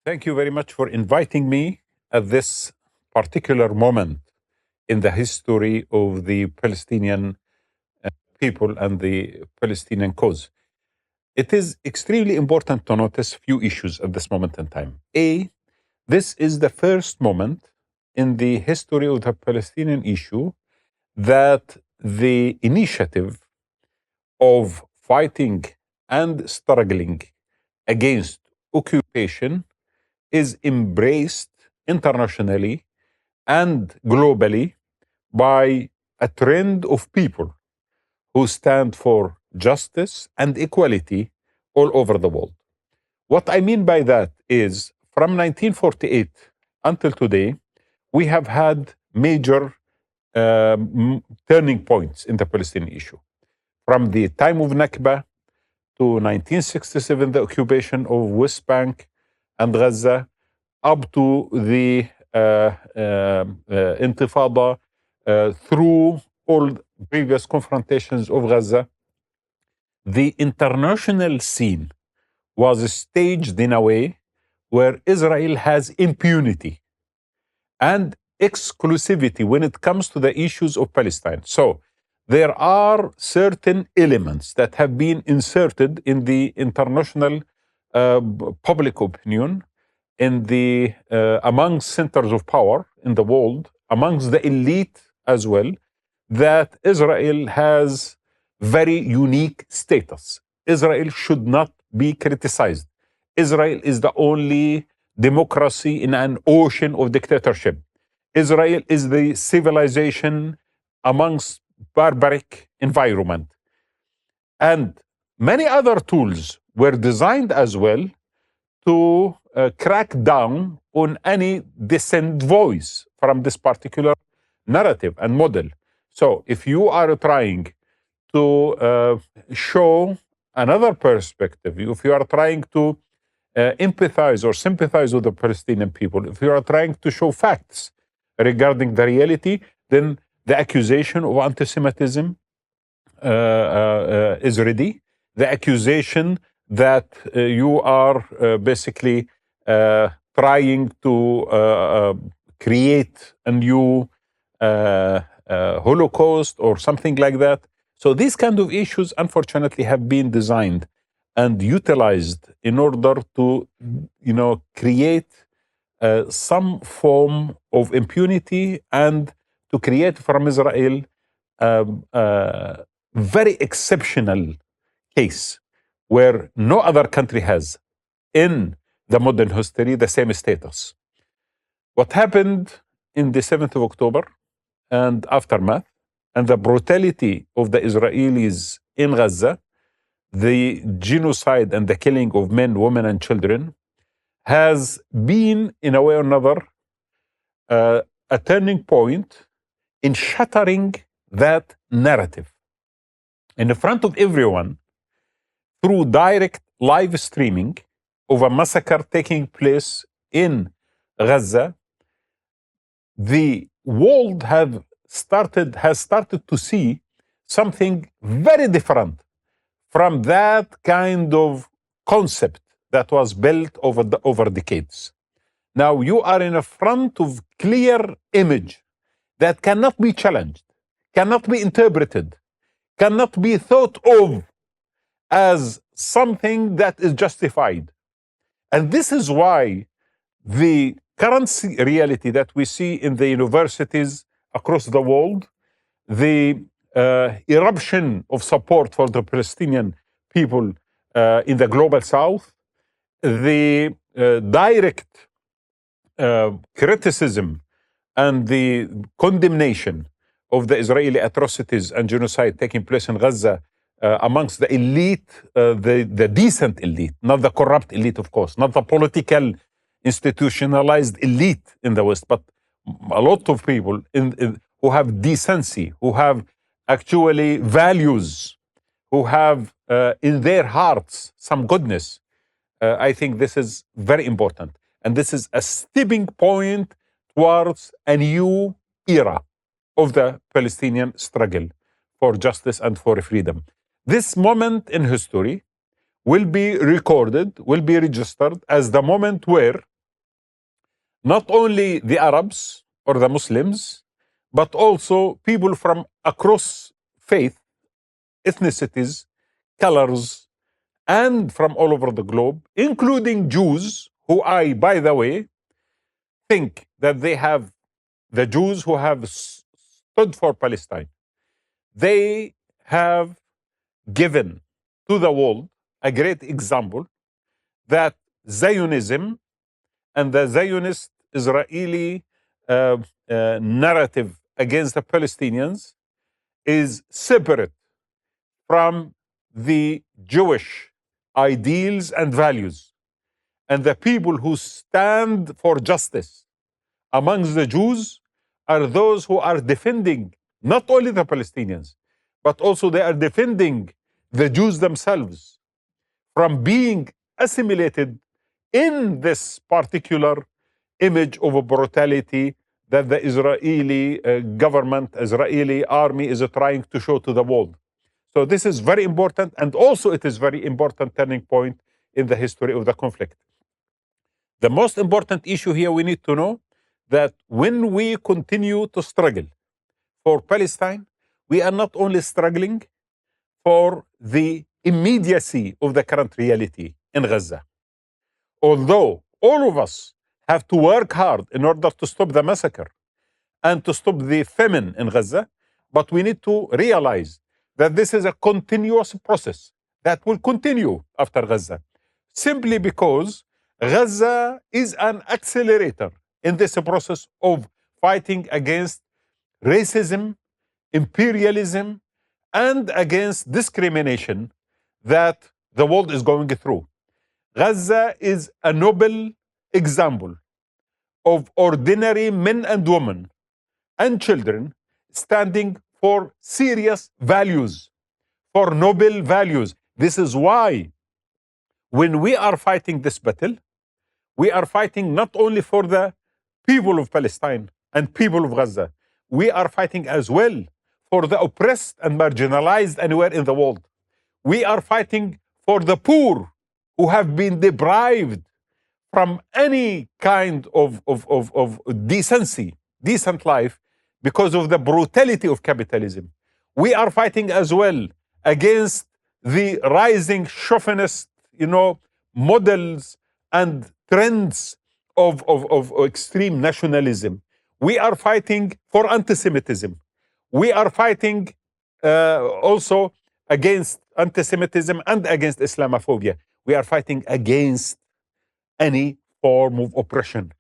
Thank you very much for inviting me at this particular moment in the history of the Palestinian people and the Palestinian cause. It is extremely important to notice few issues at this moment in time. A, this is the first moment in the history of the Palestinian issue that the initiative of fighting and struggling against occupation is embraced internationally and globally by a trend of people who stand for justice and equality all over the world. What I mean by that is from 1948 until today, we have had major turning points in the Palestinian issue. From the time of Nakba to 1967, the occupation of West Bank and Gaza, up to the Intifada, through all previous confrontations of Gaza, the international scene was staged in a way where Israel has impunity and exclusivity when it comes to the issues of Palestine. So there are certain elements that have been inserted in the international public opinion, in the among centers of power in the world, amongst the elite as well, that Israel has very unique status. Israel should not be criticized. Israel is the only democracy in an ocean of dictatorship. Israel is the civilization amongst barbaric environment. And many other tools were designed as well to crack down on any dissent voice from this particular narrative and model. So if you are trying to show another perspective, if you are trying to empathize or sympathize with the Palestinian people, if you are trying to show facts regarding the reality, then the accusation of anti-Semitism is ready. The accusation that you are basically trying to create a new Holocaust or something like that. So these kind of issues, unfortunately, have been designed and utilized in order to, create some form of impunity and to create from Israel a very exceptional case where no other country has in the modern history the same status. What happened in the 7th of October and aftermath, and the brutality of the Israelis in Gaza, the genocide and the killing of men, women, and children, has been, in a way or another, a turning point in shattering that narrative in front of everyone through direct live streaming of a massacre taking place in Gaza. The world has started to see something very different from that kind of concept that was built over decades. Now you are in a front of clear image that cannot be challenged, cannot be interpreted, cannot be thought of as something that is justified. And this is why the current reality that we see in the universities across the world, the eruption of support for the Palestinian people in the global south, the direct criticism and the condemnation of the Israeli atrocities and genocide taking place in Gaza amongst the elite, the decent elite, not the corrupt elite, of course, not the political institutionalized elite in the West, but a lot of people who have decency, who have actually values, who have in their hearts some goodness. I think this is very important. And this is a stepping point towards a new era of the Palestinian struggle for justice and for freedom. This moment in history will be recorded, will be registered as the moment where not only the Arabs or the Muslims, but also people from across faith, ethnicities, colors, and from all over the globe, including Jews, who I, by the way, think that the Jews who have stood for Palestine, they have given to the world a great example that Zionism and the Zionist Israeli narrative against the Palestinians is separate from the Jewish ideals and values. And the people who stand for justice amongst the Jews are those who are defending not only the Palestinians, but also they are defending the Jews themselves from being assimilated in this particular image of a brutality that the Israeli government, Israeli army is trying to show to the world. So this is very important, and also it is very important turning point in the history of the conflict. The most important issue here we need to know that when we continue to struggle for Palestine, we are not only struggling for the immediacy of the current reality in Gaza. Although all of us have to work hard in order to stop the massacre and to stop the famine in Gaza, but we need to realize that this is a continuous process that will continue after Gaza, simply because Gaza is an accelerator in this process of fighting against racism, imperialism, and against discrimination that the world is going through. Gaza is a noble example of ordinary men and women and children standing for serious values, for noble values. This is why when we are fighting this battle, we are fighting not only for the people of Palestine and people of Gaza, we are fighting as well for the oppressed and marginalized anywhere in the world. We are fighting for the poor who have been deprived from any kind of decency, decent life, because of the brutality of capitalism. We are fighting as well against the rising chauvinist, models and trends of extreme nationalism. We are fighting for anti-Semitism. We are fighting also against anti-Semitism and against Islamophobia. We are fighting against any form of oppression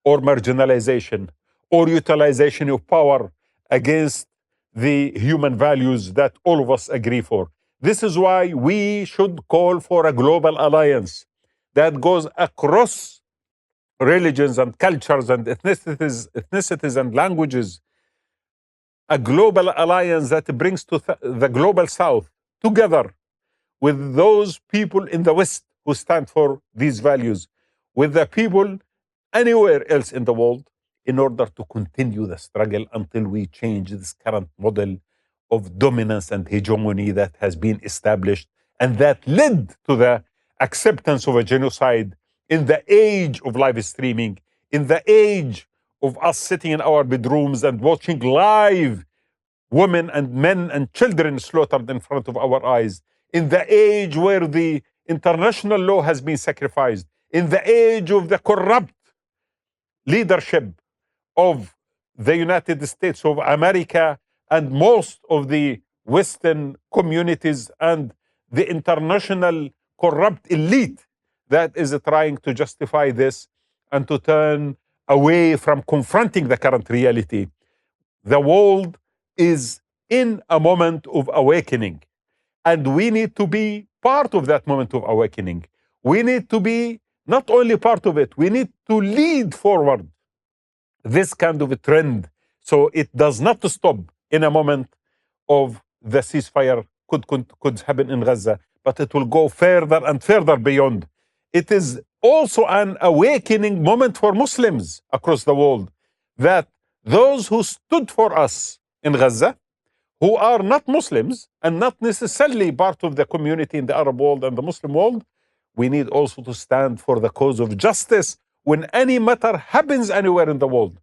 or marginalization or utilization of power against the human values that all of us agree for. This is why we should call for a global alliance that goes across religions and cultures and ethnicities and languages. A global alliance that brings to the global south together with those people in the West who stand for these values, with the people anywhere else in the world, in order to continue the struggle until we change this current model of dominance and hegemony that has been established and that led to the acceptance of a genocide in the age of live streaming, in the age of us sitting in our bedrooms and watching live women and men and children slaughtered in front of our eyes, in the age where the international law has been sacrificed, in the age of the corrupt leadership of the United States of America and most of the Western communities and the international corrupt elite that is trying to justify this and to turn away from confronting the current reality. The world is in a moment of awakening, and we need to be part of that moment of awakening. We need to be not only part of it, we need to lead forward this kind of a trend so it does not stop in a moment of the ceasefire could happen in Gaza, but it will go further and further beyond. It is also an awakening moment for Muslims across the world, that those who stood for us in Gaza, who are not Muslims and not necessarily part of the community in the Arab world and the Muslim world, we need also to stand for the cause of justice when any matter happens anywhere in the world,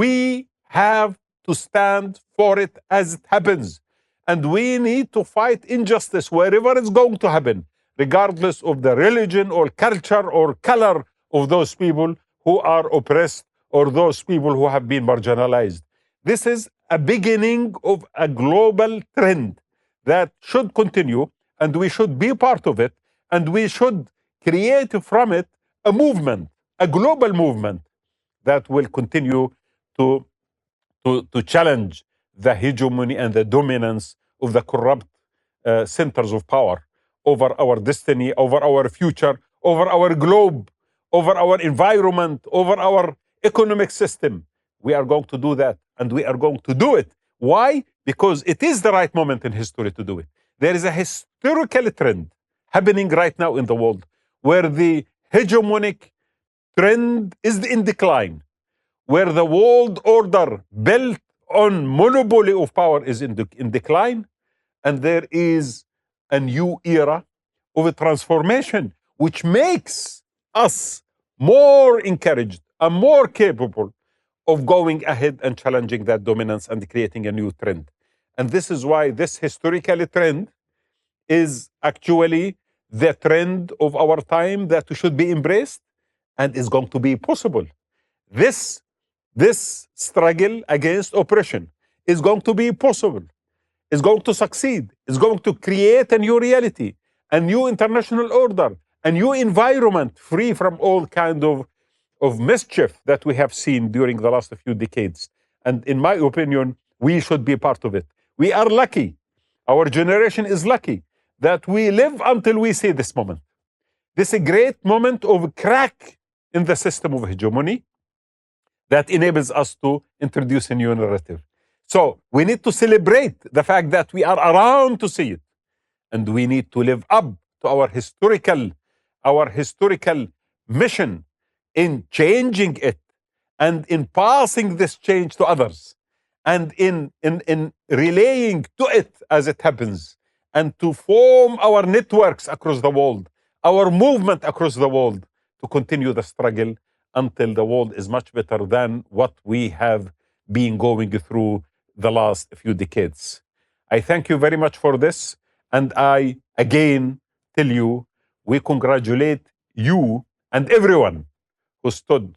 we have to stand for it as it happens. And we need to fight injustice wherever it's going to happen, regardless of the religion or culture or color of those people who are oppressed or those people who have been marginalized. This is a beginning of a global trend that should continue, and we should be part of it, and we should create from it a movement, a global movement that will continue to challenge the hegemony and the dominance of the corrupt centers of power over our destiny, over our future, over our globe, over our environment, over our economic system. We are going to do that, and we are going to do it. Why? Because it is the right moment in history to do it. There is a historical trend happening right now in the world where the hegemonic trend is in decline, where the world order built on monopoly of power is in decline, and there is a new era of a transformation which makes us more encouraged and more capable of going ahead and challenging that dominance and creating a new trend. And this is why this historical trend is actually the trend of our time that should be embraced and is going to be possible. This struggle against oppression is going to be possible, is going to succeed, is going to create a new reality, a new international order, a new environment free from all kind of mischief that we have seen during the last few decades. And in my opinion, we should be part of it. We are lucky. Our generation is lucky that we live until we see this moment. This is a great moment of crack in the system of hegemony that enables us to introduce a new narrative. So we need to celebrate the fact that we are around to see it. And we need to live up to our historical mission in changing it and in passing this change to others and in relaying to it as it happens, and to form our networks across the world, our movement across the world, to continue the struggle until the world is much better than what we have been going through the last few decades. I thank you very much for this, and I again tell you, we congratulate you and everyone who stood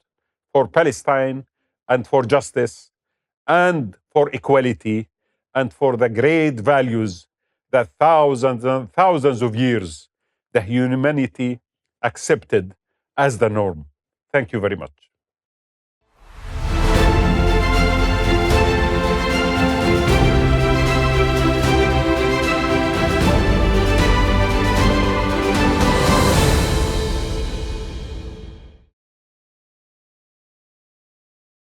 for Palestine and for justice and for equality and for the great values that thousands and thousands of years the humanity accepted as the norm. Thank you very much.